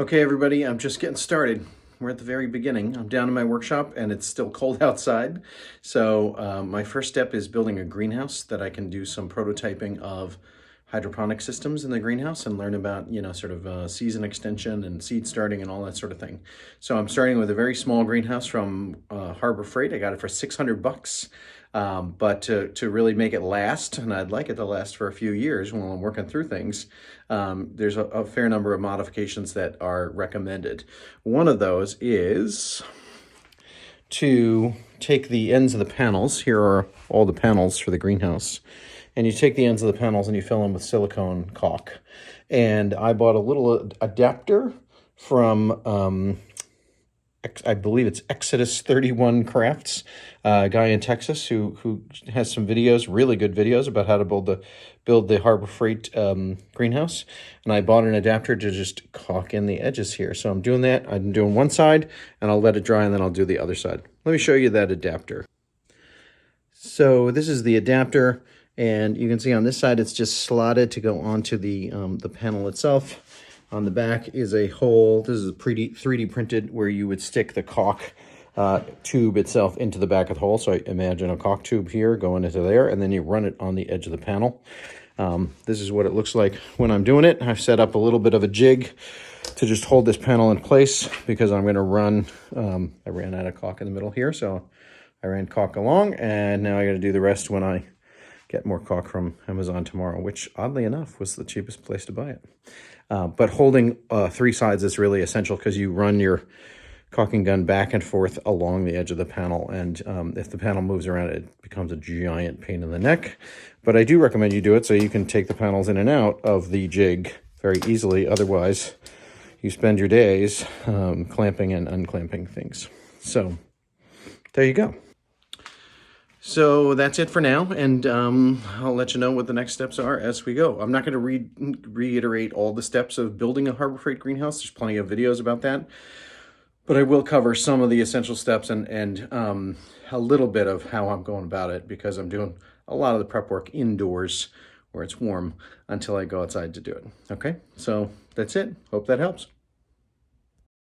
Okay, everybody, I'm just getting started. We're at the very beginning. I'm down in my workshop and it's still cold outside. So my first step is building a greenhouse that I can do some prototyping of hydroponic systems in the greenhouse and learn about, sort of season extension and seed starting and all that sort of thing. So I'm starting with a very small greenhouse from Harbor Freight. I got it for 600 bucks. But to really make it last, and I'd like it to last for a few years while I'm working through things, there's a fair number of modifications that are recommended. One of those is to take the ends of the panels. Here are all the panels for the greenhouse. And you take the ends of the panels and you fill them with silicone caulk. And I bought a little adapter from I believe it's Exodus 31 Crafts, a guy in Texas who has some videos, really good videos about how to build the Harbor Freight greenhouse. And I bought an adapter to just caulk in the edges here. So I'm doing that. I'm doing one side and I'll let it dry and then I'll do the other side. Let me show you that adapter. So this is the adapter, and you can see on this side it's just slotted to go onto the panel itself. On the back is a hole. This is 3D printed where you would stick the caulk tube itself into the back of the hole. So I imagine a caulk tube here going into there, and then you run it on the edge of the panel. This is what it looks like when I'm doing it. I've set up a little bit of a jig to just hold this panel in place because I'm going to run, I ran out of caulk in the middle here, so I ran caulk along, and now I got to do the rest when I get more caulk from Amazon tomorrow, which oddly enough was the cheapest place to buy it. But holding three sides is really essential because you run your caulking gun back and forth along the edge of the panel, and if the panel moves around, it becomes a giant pain in the neck. But I do recommend you do it so you can take the panels in and out of the jig very easily. Otherwise, you spend your days clamping and unclamping things. So there you go. So that's it for now, and I'll let you know what the next steps are as we go. I'm not going to reiterate all the steps of building a Harbor Freight greenhouse. There's plenty of videos about that. But I will cover some of the essential steps and a little bit of how I'm going about it, because I'm doing a lot of the prep work indoors where it's warm until I go outside to do it. Okay, so that's it. Hope that helps.